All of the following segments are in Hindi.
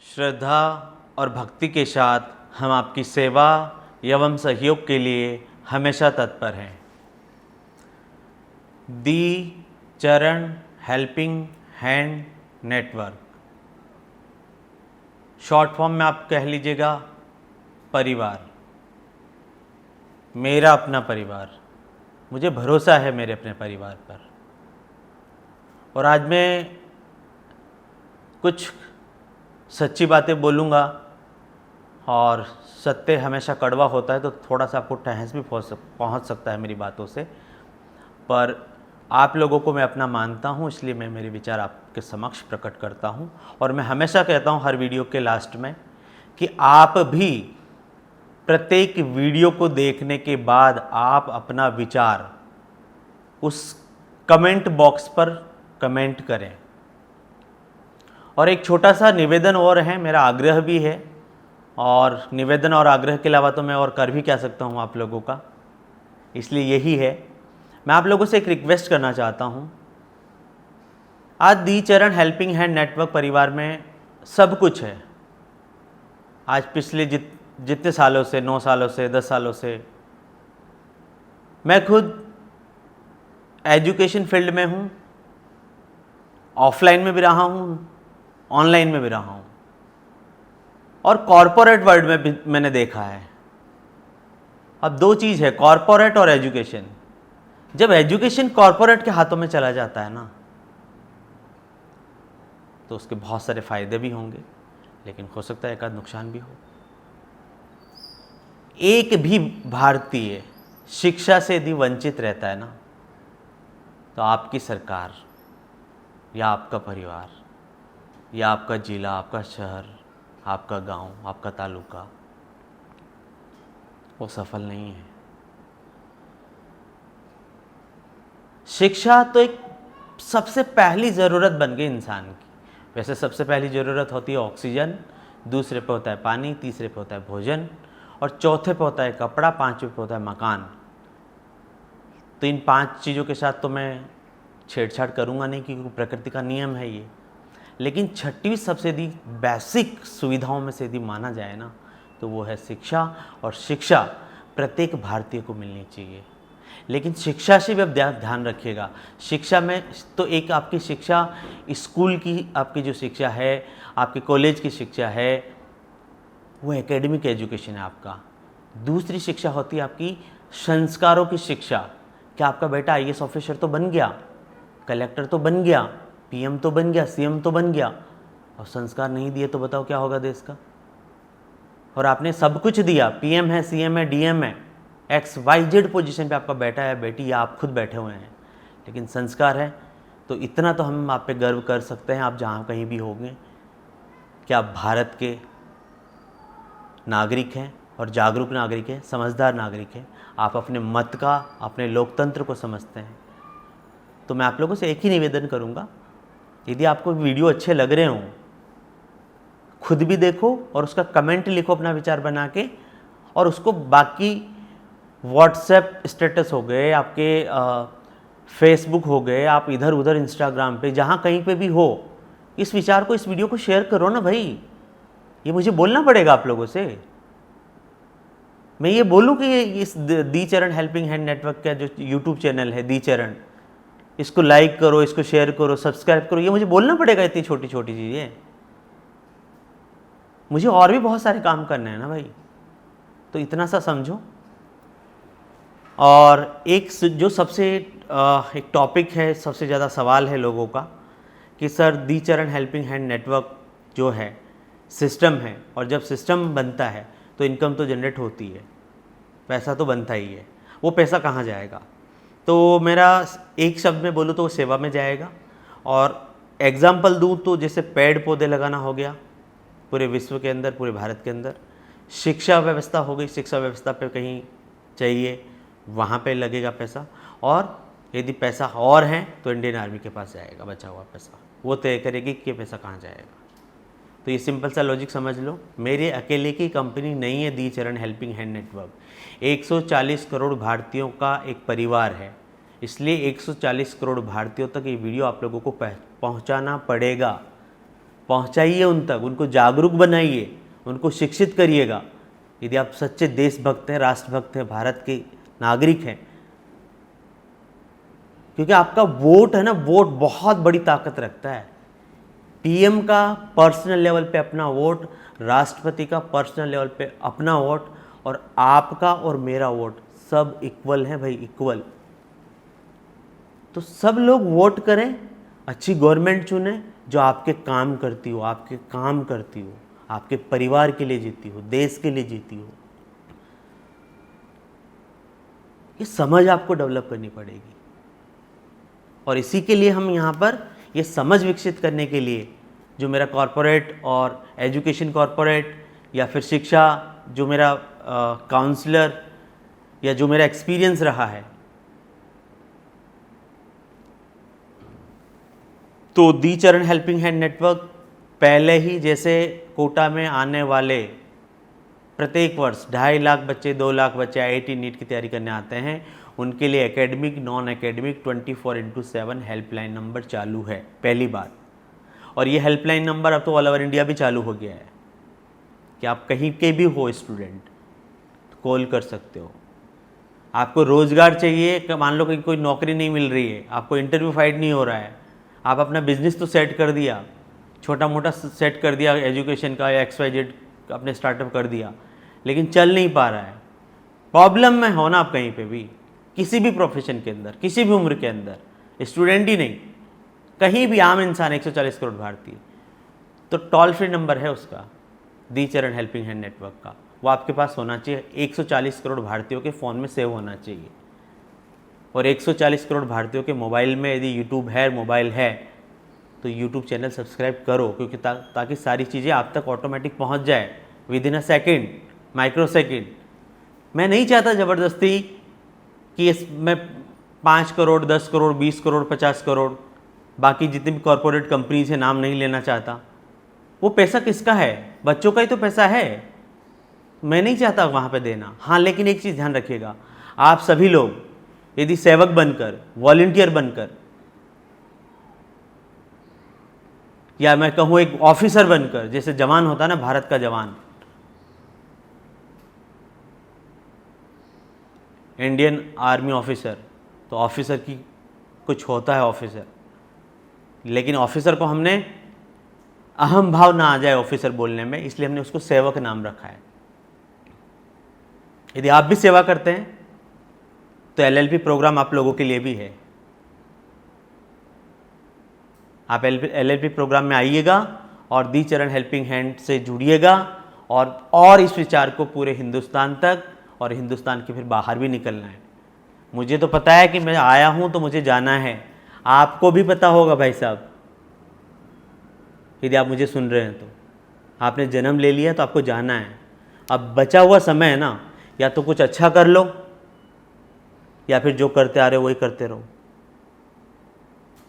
श्रद्धा और भक्ति के साथ हम आपकी सेवा एवं सहयोग के लिए हमेशा तत्पर हैं। दी चरण helping hand network, short form में आप कह लीजिएगा परिवार। मेरा अपना परिवार, मुझे भरोसा है मेरे अपने परिवार पर। और आज मैं कुछ सच्ची बातें बोलूँगा, और सत्य हमेशा कड़वा होता है तो थोड़ा सा आपको ठहस भी पहुँच सकता है मेरी बातों से, पर आप लोगों को मैं अपना मानता हूँ, इसलिए मैं मेरे विचार आपके समक्ष प्रकट करता हूँ। और मैं हमेशा कहता हूँ हर वीडियो के लास्ट में कि आप भी प्रत्येक वीडियो को देखने के बाद आप अपना विचार उस कमेंट बॉक्स पर कमेंट करें। और एक छोटा सा निवेदन और है, मेरा आग्रह भी है, और निवेदन और आग्रह के अलावा तो मैं और कर भी क्या सकता हूँ आप लोगों का, इसलिए यही है, मैं आप लोगों से एक रिक्वेस्ट करना चाहता हूँ। आज दी चरण हेल्पिंग हैंड नेटवर्क परिवार में सब कुछ है। आज पिछले जितने सालों से, 9 सालों से, 10 सालों से मैं खुद एजुकेशन फील्ड में हूँ, ऑफलाइन में भी रहा हूँ, ऑनलाइन में भी रहा हूँ, और कॉरपोरेट वर्ल्ड में भी मैंने देखा है। अब दो चीज़ है, कॉरपोरेट और एजुकेशन। जब एजुकेशन कॉरपोरेट के हाथों में चला जाता है ना, तो उसके बहुत सारे फायदे भी होंगे, लेकिन हो सकता है एक आध नुकसान भी हो। एक भी भारतीय शिक्षा से यदि वंचित रहता है ना, तो आपकी सरकार या आपका परिवार या आपका जिला, आपका शहर, आपका गांव, आपका तालुका, वो सफल नहीं है। शिक्षा तो एक सबसे पहली ज़रूरत बन गई इंसान की। वैसे सबसे पहली ज़रूरत होती है ऑक्सीजन, दूसरे पे होता है पानी, तीसरे पे होता है भोजन, और चौथे पे होता है कपड़ा, पांचवे पे होता है मकान। तो इन 5 चीज़ों के साथ तो मैं छेड़छाड़ करूँगा नहीं, क्योंकि प्रकृति का नियम है ये। लेकिन छठवीं सबसे यदि बेसिक सुविधाओं में से यदि माना जाए ना, तो वो है शिक्षा। और शिक्षा प्रत्येक भारतीय को मिलनी चाहिए। लेकिन शिक्षा से भी अब ध्यान रखिएगा, शिक्षा में तो एक आपकी शिक्षा स्कूल की, आपकी जो शिक्षा है, आपके कॉलेज की शिक्षा है, वो एकेडमिक एजुकेशन है आपका। दूसरी शिक्षा होती है आपकी संस्कारों की शिक्षा। क्या आपका बेटा IAS ऑफिसर तो बन गया, कलेक्टर तो बन गया, PM तो बन गया, CM तो बन गया, और संस्कार नहीं दिए तो बताओ क्या होगा देश का। और आपने सब कुछ दिया, PM है, CM है, DM है, XYZ पोजीशन पे आपका बेटा है, बेटी, या आप खुद बैठे हुए हैं, लेकिन संस्कार है, तो इतना तो हम आप पे गर्व कर सकते हैं, आप जहाँ कहीं भी होंगे, कि आप भारत के नागरिक हैं, और जागरूक नागरिक हैं, समझदार नागरिक हैं। आप अपने मत का, अपने लोकतंत्र को समझते हैं। तो मैं आप लोगों से एक ही निवेदन करूँगा, यदि आपको वीडियो अच्छे लग रहे हों, खुद भी देखो और उसका कमेंट लिखो अपना विचार बना के, और उसको बाकी व्हाट्सएप स्टेटस हो गए, आपके फेसबुक हो गए, आप इधर उधर इंस्टाग्राम पे, जहाँ कहीं पे भी हो, इस विचार को, इस वीडियो को शेयर करो ना भाई। ये मुझे बोलना पड़ेगा आप लोगों से। मैं ये बोलूँ कि इस दी चरण हेल्पिंग हैंड नेटवर्क का जो यूट्यूब चैनल है दी चरण, इसको लाइक करो, इसको शेयर करो, सब्सक्राइब करो, ये मुझे बोलना पड़ेगा। इतनी छोटी छोटी चीज़ें, मुझे और भी बहुत सारे काम करने हैं ना भाई, तो इतना सा समझो। और एक जो सबसे एक टॉपिक है, सबसे ज़्यादा सवाल है लोगों का कि सर दी चरण हेल्पिंग हैंड नेटवर्क जो है सिस्टम है, और जब सिस्टम बनता है तो इनकम तो जनरेट होती है, पैसा तो बनता ही है, वो पैसा कहाँ जाएगा? तो मेरा एक शब्द में बोलूँ तो वो सेवा में जाएगा। और एग्जाम्पल दूँ तो जैसे पेड़ पौधे लगाना हो गया पूरे विश्व के अंदर, पूरे भारत के अंदर, शिक्षा व्यवस्था हो गई, शिक्षा व्यवस्था पे कहीं चाहिए, वहाँ पे लगेगा पैसा। और यदि पैसा और है तो इंडियन आर्मी के पास जाएगा बचा हुआ पैसा, वो तय करेगी कि पैसा कहाँ जाएगा। तो ये सिंपल सा लॉजिक समझ लो। मेरे अकेले की कंपनी नहीं है दी चरण हेल्पिंग हैंड नेटवर्क, 140 करोड़ भारतीयों का एक परिवार है। इसलिए 140 करोड़ भारतीयों तक ये वीडियो आप लोगों को पहुंचाना पड़ेगा। पहुंचाइए उन तक, उनको जागरूक बनाइए, उनको शिक्षित करिएगा। यदि आप सच्चे देशभक्त हैं, राष्ट्रभक्त हैं, भारत के नागरिक हैं, क्योंकि आपका वोट है ना, वोट बहुत बड़ी ताकत रखता है। पीएम का पर्सनल लेवल पे अपना वोट, राष्ट्रपति का पर्सनल लेवल पे अपना वोट, और आपका और मेरा वोट सब इक्वल है भाई, इक्वल। तो सब लोग वोट करें, अच्छी गवर्नमेंट चुनें जो आपके काम करती हो, आपके काम करती हो, आपके परिवार के लिए जीती हो, देश के लिए जीती हो। ये समझ आपको डेवलप करनी पड़ेगी, और इसी के लिए हम यहाँ पर ये समझ विकसित करने के लिए जो मेरा कॉरपोरेट और एजुकेशन कॉरपोरेट या फिर शिक्षा, जो मेरा काउंसलर या जो मेरा एक्सपीरियंस रहा है, तो दी चरण हेल्पिंग हैंड नेटवर्क पहले ही जैसे कोटा में आने वाले प्रत्येक वर्ष 2.5 लाख बच्चे, 2 लाख बच्चे IIT नीट की तैयारी करने आते हैं, उनके लिए academic non academic 24/7 helpline number चालू है, पहली बात। और ये हेल्पलाइन नंबर अब तो ऑल ओवर इंडिया भी चालू हो गया है कि आप कहीं के भी हो स्टूडेंट तो कॉल कर सकते हो। आपको रोज़गार चाहिए, मान लो कहीं कोई नौकरी नहीं मिल रही है, आपको इंटरव्यू फाइट नहीं हो रहा है, आप अपना बिजनेस तो सेट कर दिया, छोटा मोटा सेट कर दिया एजुकेशन का या XYZ अपने स्टार्टअप कर दिया, लेकिन चल नहीं पा रहा है, प्रॉब्लम में हो ना आप कहीं पे भी, किसी भी प्रोफेशन के अंदर, किसी भी उम्र के अंदर, स्टूडेंट ही नहीं, कहीं भी आम इंसान 140 करोड़ भारतीय, तो टोल फ्री नंबर है उसका, दी चरण हेल्पिंग हैंड नेटवर्क का, वो आपके पास होना चाहिए। 140 करोड़ भारतीयों के फ़ोन में सेव होना चाहिए, और 140 करोड़ भारतीयों के मोबाइल में यदि यूट्यूब है, मोबाइल है, तो यूट्यूब चैनल सब्सक्राइब करो, क्योंकि ताकि सारी चीज़ें आप तक ऑटोमेटिक पहुंच जाए within a second, micro second. मैं नहीं चाहता ज़बरदस्ती कि इसमें 5 करोड़, 10 करोड़, 20 करोड़, 50 करोड़, बाकी जितनी भी कॉरपोरेट कंपनीज हैं, नाम नहीं लेना चाहता, वो पैसा किसका है? बच्चों का ही तो पैसा है, मैं नहीं चाहता वहाँ पे देना। हाँ, लेकिन एक चीज़ ध्यान रखिएगा, आप सभी लोग यदि सेवक बनकर, वॉलंटियर बनकर, या मैं कहूँ एक ऑफिसर बनकर, जैसे जवान होता है ना, भारत का जवान, इंडियन आर्मी ऑफिसर, तो ऑफिसर की कुछ होता है ऑफिसर, लेकिन ऑफिसर को हमने अहम भाव ना आ जाए ऑफिसर बोलने में, इसलिए हमने उसको सेवक नाम रखा है। यदि आप भी सेवा करते हैं तो LLP प्रोग्राम आप लोगों के लिए भी है। आप LLP प्रोग्राम में आइएगा और दी चरण हेल्पिंग हैंड से जुड़िएगा, और इस विचार को पूरे हिंदुस्तान तक और हिंदुस्तान के फिर बाहर भी निकलना है। मुझे तो पता है कि मैं आया हूँ तो मुझे जाना है, आपको भी पता होगा भाई साहब, यदि आप मुझे सुन रहे हैं तो आपने जन्म ले लिया तो आपको जाना है। अब बचा हुआ समय है ना, या तो कुछ अच्छा कर लो या फिर जो करते आ रहे हो वही करते रहो।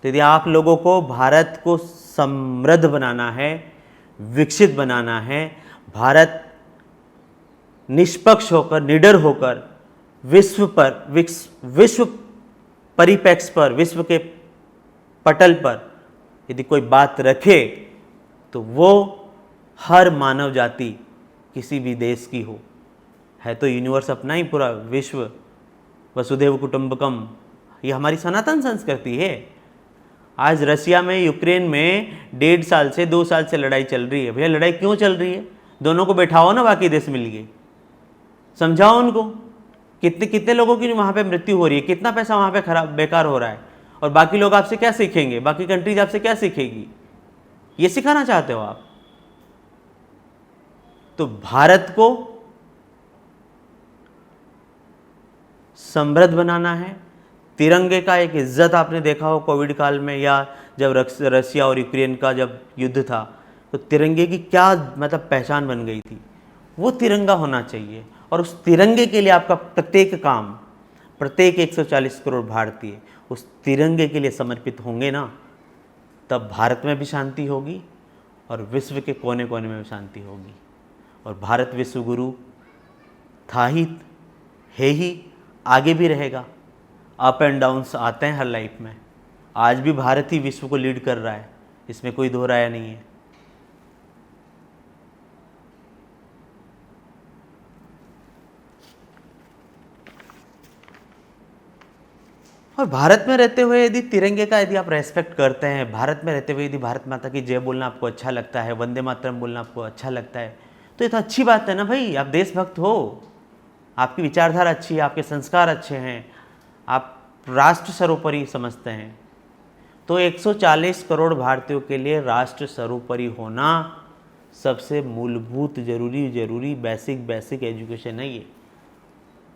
तो यदि आप लोगों को भारत को समृद्ध बनाना है, विकसित बनाना है, भारत निष्पक्ष होकर, निडर होकर विश्व परिप्रेक्ष्य पर, विश्व के पटल पर यदि कोई बात रखे तो वो हर मानव जाति किसी भी देश की हो, है तो यूनिवर्स अपना ही पूरा विश्व, वसुधैव कुटुंबकम, ये हमारी सनातन संस्कृति है। आज रसिया में, यूक्रेन में 1.5 साल से 2 साल से लड़ाई चल रही है। भैया लड़ाई क्यों चल रही है? दोनों को बैठाओ ना बाकी देश मिलके, समझाओ उनको। कितने लोगों की वहाँ पे मृत्यु हो रही है, कितना पैसा वहाँ पे खराब बेकार हो रहा है, और बाकी लोग आपसे क्या सीखेंगे, बाकी कंट्रीज आपसे क्या सीखेगी? ये सिखाना चाहते हो आप? तो भारत को समृद्ध बनाना है। तिरंगे का एक इज्जत आपने देखा हो कोविड काल में, या जब रसिया और यूक्रेन का जब युद्ध था, तो तिरंगे की क्या मतलब पहचान बन गई थी। वो तिरंगा होना चाहिए, और उस तिरंगे के लिए आपका प्रत्येक काम, प्रत्येक 140 करोड़ भारतीय उस तिरंगे के लिए समर्पित होंगे ना, तब भारत में भी शांति होगी और विश्व के कोने कोने में भी शांति होगी। और भारत विश्व गुरु था ही, है ही, आगे भी रहेगा। अप एंड डाउन्स आते हैं हर लाइफ में, आज भी भारत ही विश्व को लीड कर रहा है, इसमें कोई दो राय नहीं है। और भारत में रहते हुए यदि तिरंगे का यदि आप रेस्पेक्ट करते हैं, भारत में रहते हुए यदि भारत माता की जय बोलना आपको अच्छा लगता है, वंदे मातरम बोलना आपको अच्छा लगता है, तो ये तो अच्छी बात है ना भाई। आप देशभक्त हो, आपकी विचारधारा अच्छी है, आपके संस्कार अच्छे हैं, आप राष्ट्र सर्वोपरि समझते हैं। तो 140 करोड़ भारतीयों के लिए राष्ट्र सर्वोपरि होना सबसे मूलभूत जरूरी बेसिक एजुकेशन है ये।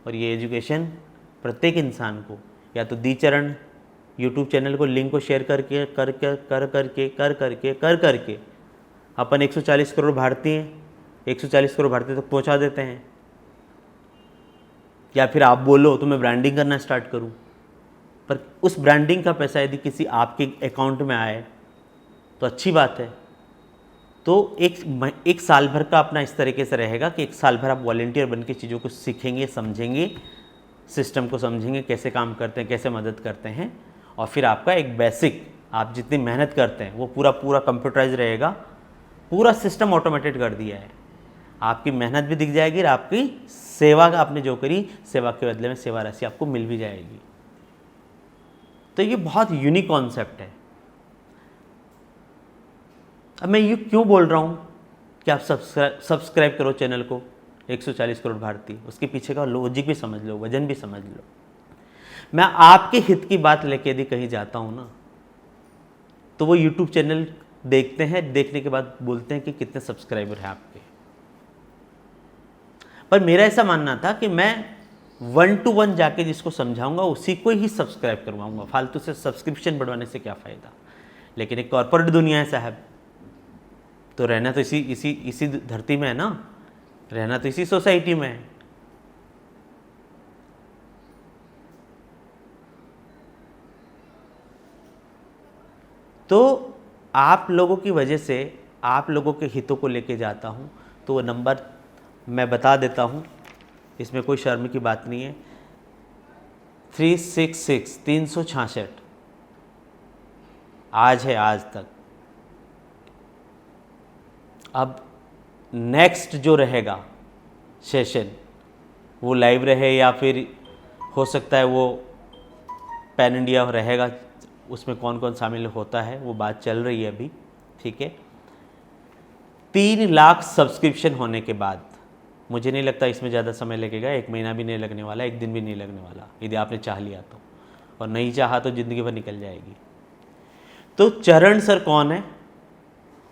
और ये एजुकेशन प्रत्येक इंसान को या तो दीचरण यूट्यूब चैनल को लिंक को शेयर करके अपन 140 करोड़ भारतीय 140 करोड़ भारतीय तक पहुंचा देते हैं। या फिर आप बोलो तो मैं ब्रांडिंग करना स्टार्ट करूं, पर उस ब्रांडिंग का पैसा यदि किसी आपके अकाउंट में आए तो अच्छी बात है। तो एक साल भर का अपना इस तरीके से रहेगा कि एक साल भर आप वॉलंटियर बन के चीज़ों को सीखेंगे, समझेंगे, सिस्टम को समझेंगे, कैसे काम करते हैं, कैसे मदद करते हैं, और फिर आपका एक बेसिक आप जितनी मेहनत करते हैं वो पूरा कंप्यूटराइज रहेगा। पूरा सिस्टम ऑटोमेटेड कर दिया है, आपकी मेहनत भी दिख जाएगी और आपकी सेवा का आपने जो करी, सेवा के बदले में सेवा राशि आपको मिल भी जाएगी। तो ये बहुत यूनिक कॉन्सेप्ट है। अब मैं ये क्यों बोल रहा हूँ कि आप सब्सक्राइब करो चैनल को 140 करोड़ भारतीय, उसके पीछे का लॉजिक भी समझ लो, वजन भी समझ लो। मैं आपके हित की बात लेके यदि कहीं जाता हूँ ना, तो वो यूट्यूब चैनल देखते हैं, देखने के बाद बोलते हैं कि कितने सब्सक्राइबर हैं आपके। पर मेरा ऐसा मानना था कि मैं 1 to 1 जाके जिसको समझाऊंगा उसी को ही सब्सक्राइब करवाऊंगा, फालतू से सब्सक्रिप्शन बढ़वाने से क्या फ़ायदा। लेकिन एक कॉर्पोरेट दुनिया है साहब, तो रहना तो इसी धरती में है ना, रहना तो इसी सोसाइटी में है। तो आप लोगों की वजह से, आप लोगों के हितों को लेके जाता हूँ, तो वो नंबर मैं बता देता हूँ, इसमें कोई शर्म की बात नहीं है। 366 आज है, आज तक। अब नेक्स्ट जो रहेगा सेशन वो लाइव रहे या फिर हो सकता है वो पैन इंडिया रहेगा, उसमें कौन कौन शामिल होता है वो बात चल रही है अभी, ठीक है। 3 लाख सब्सक्रिप्शन होने के बाद मुझे नहीं लगता इसमें ज़्यादा समय लगेगा, 1 महीना भी नहीं लगने वाला, 1 दिन भी नहीं लगने वाला, यदि आपने चाह लिया तो, और नहीं चाहा तो ज़िंदगी भर निकल जाएगी। तो चरण सर कौन है,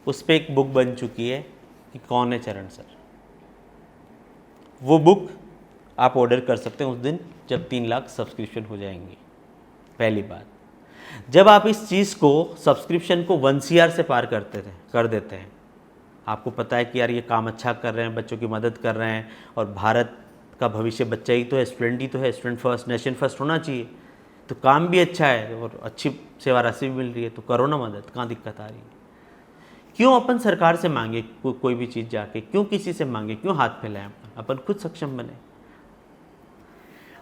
उस पर एक बुक बन चुकी है कि कौन है चरण सर। वो बुक आप ऑर्डर कर सकते हैं उस दिन जब 3 लाख सब्सक्रिप्शन हो जाएंगे। पहली बात, जब आप इस चीज़ को सब्सक्रिप्शन को 1 CR से पार कर देते हैं, आपको पता है कि यार ये काम अच्छा कर रहे हैं, बच्चों की मदद कर रहे हैं, और भारत का भविष्य बच्चा ही तो है, स्टूडेंट ही तो है, स्टूडेंट फर्स्ट, नेशन फर्स्ट होना चाहिए, तो काम भी अच्छा है और अच्छी सेवा राशि भी मिल रही है, तो करो ना मदद, कहाँ दिक्कत आ रही है। क्यों अपन सरकार से मांगे कोई भी चीज़ जाके, क्यों किसी से मांगे, क्यों हाथ फैलाएं, अपन खुद सक्षम बने।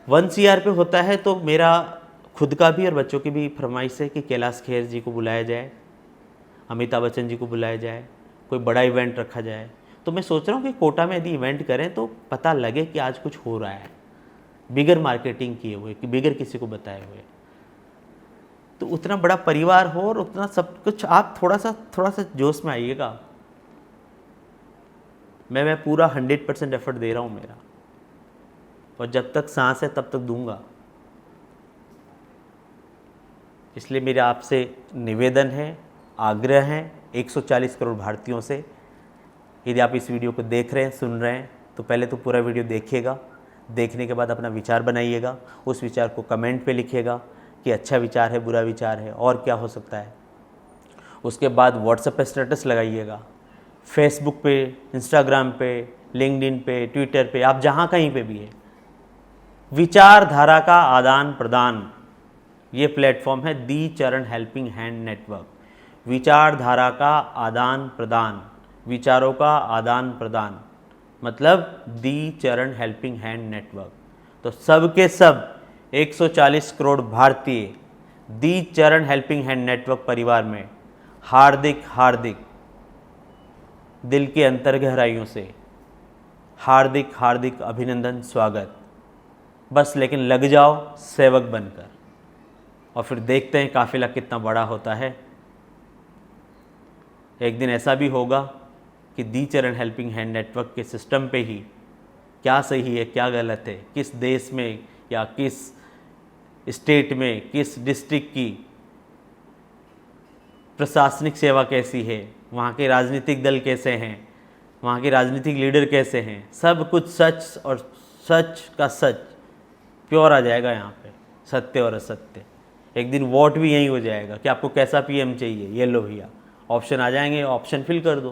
1 CR पे होता है तो मेरा खुद का भी और बच्चों की भी फरमाइश है कि कैलाश खेर जी को बुलाया जाए, अमिताभ बच्चन जी को बुलाया जाए, कोई बड़ा इवेंट रखा जाए। तो मैं सोच रहा हूँ कि कोटा में यदि इवेंट करें तो पता लगे कि आज कुछ हो रहा है, बिगर मार्केटिंग किए हुए, कि बिगर किसी को बताए हुए। तो उतना बड़ा परिवार हो और उतना सब कुछ, आप थोड़ा सा जोश में आइएगा। मैं पूरा 100% एफर्ट दे रहा हूँ मेरा, और जब तक सांस है तब तक दूंगा। इसलिए मेरा आपसे निवेदन है, आग्रह है 140 करोड़ भारतीयों से, यदि आप इस वीडियो को देख रहे हैं, सुन रहे हैं, तो पहले तो पूरा वीडियो देखिएगा, देखने के बाद अपना विचार बनाइएगा, उस विचार को कमेंट पे लिखिएगा कि अच्छा विचार है, बुरा विचार है, और क्या हो सकता है। उसके बाद व्हाट्सएप पे स्टेटस लगाइएगा, फेसबुक पे, इंस्टाग्राम पे, लिंक्डइन पे, ट्विटर पे, आप जहाँ कहीं पे भी है। विचारधारा का आदान प्रदान, ये प्लेटफॉर्म है दी चरण हेल्पिंग हैंड नेटवर्क। विचारधारा का आदान प्रदान, विचारों का आदान प्रदान, मतलब दी चरण हेल्पिंग हैंड नेटवर्क। तो सब के सब 140 करोड़ भारतीय दी चरण हेल्पिंग हैंड नेटवर्क परिवार में हार्दिक हार्दिक दिल के अंतर गहराइयों से हार्दिक हार्दिक अभिनंदन, स्वागत। बस लेकिन लग जाओ सेवक बनकर। और फिर देखते हैं काफिला कितना बड़ा होता है। एक दिन ऐसा भी होगा कि दी चरण हेल्पिंग हैंड नेटवर्क के सिस्टम पे ही क्या सही है क्या गलत है, किस देश में या किस स्टेट में किस डिस्ट्रिक्ट की प्रशासनिक सेवा कैसी है, वहाँ के राजनीतिक दल कैसे हैं, वहाँ के राजनीतिक लीडर कैसे हैं, सब कुछ सच और सच का सच प्योर आ जाएगा यहाँ पे, सत्य और असत्य। एक दिन वोट भी यही हो जाएगा कि आपको कैसा पीएम चाहिए, ये लो भैया ऑप्शन आ जाएंगे, ऑप्शन फिल कर दो,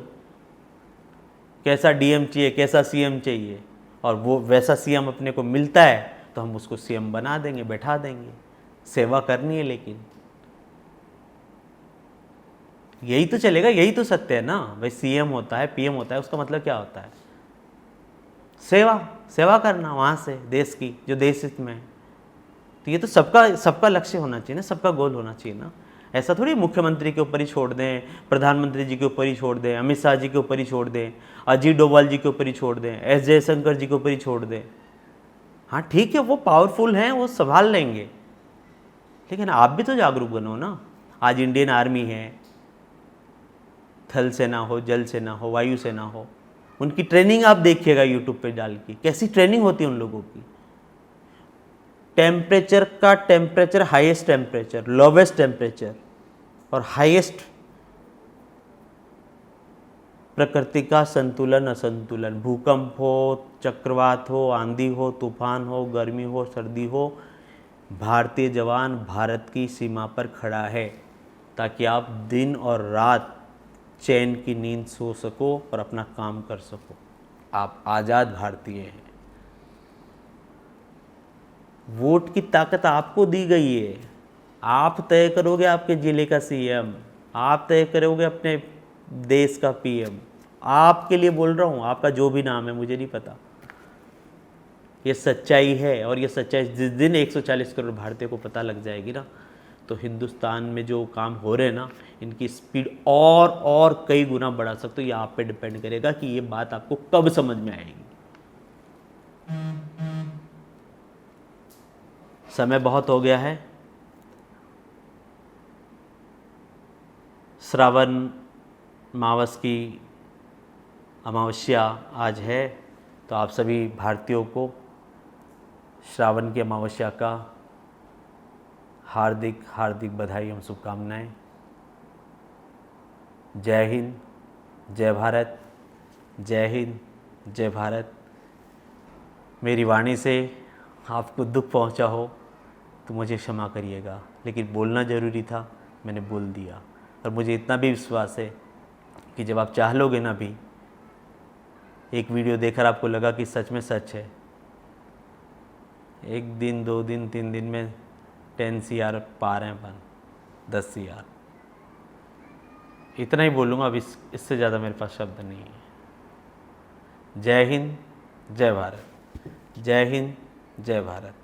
कैसा डीएम चाहिए कैसा सीएम चाहिए, और वो वैसा सीएम अपने को मिलता है तो हम उसको सीएम बना देंगे, बैठा देंगे। सेवा करनी है, लेकिन यही तो चलेगा, यही तो सत्य है ना भाई। सीएम होता है पीएम होता है, उसका मतलब क्या होता है? सेवा करना वहाँ से देश की, जो देश हित में है। तो ये तो सबका लक्ष्य होना चाहिए ना, सबका गोल होना चाहिए ना। ऐसा थोड़ी मुख्यमंत्री के ऊपर ही छोड़ दें, प्रधानमंत्री जी के ऊपर ही छोड़ दें, अमित शाह जी के ऊपर ही छोड़ दें, अजीत डोभाल जी के ऊपर ही छोड़ दें, एस जयशंकर जी के ऊपर ही छोड़ दें। हाँ ठीक है, वो पावरफुल हैं, वो संभाल लेंगे, लेकिन आप भी तो जागरूक बनो ना। आज इंडियन आर्मी है, थल सेना हो, जल सेना हो, वायु सेना हो, उनकी ट्रेनिंग आप देखिएगा यूट्यूब पे डाल के, कैसी ट्रेनिंग होती है उन लोगों की। Temperature highest temperature, lowest temperature और हाईएस्ट प्रकृति का संतुलन असंतुलन, भूकंप हो, चक्रवात हो, आंधी हो, तूफान हो, गर्मी हो, सर्दी हो, भारतीय जवान भारत की सीमा पर खड़ा है ताकि आप दिन और रात चैन की नींद सो सको और अपना काम कर सको। आप आज़ाद भारतीय हैं। वोट की ताकत आपको दी गई है, आप तय करोगे आपके ज़िले का सीएम, आप तय करोगे अपने देश का पीएम। आपके लिए बोल रहा हूँ, आपका जो भी नाम है मुझे नहीं पता, ये सच्चाई है। और ये सच्चाई जिस दिन 140 करोड़ भारतीयों को पता लग जाएगी ना, तो हिंदुस्तान में जो काम हो रहे हैं ना, इनकी स्पीड और कई गुना बढ़ा सकते हो। ये आप पे डिपेंड करेगा कि ये बात आपको कब समझ में आएगी। समय बहुत हो गया है, श्रावण मावस की अमावस्या आज है, तो आप सभी भारतीयों को श्रावण की अमावस्या का हार्दिक हार्दिक बधाई एवं शुभकामनाएं। जय हिंद, जय भारत, जय हिंद, जय भारत। मेरी वाणी से आपको दुख पहुंचा हो तो मुझे क्षमा करिएगा, लेकिन बोलना ज़रूरी था, मैंने बोल दिया। और मुझे इतना भी विश्वास है कि जब आप चाह लोगे ना भी, एक वीडियो देखकर आपको लगा कि सच में सच है, 1 दिन 2 दिन 3 दिन में 10 CR पा रहे हैं अपन, 10 CR। इतना ही बोलूँगा, अब इससे ज़्यादा मेरे पास शब्द नहीं है। जय हिंद, जय भारत। जय हिंद, जय भारत।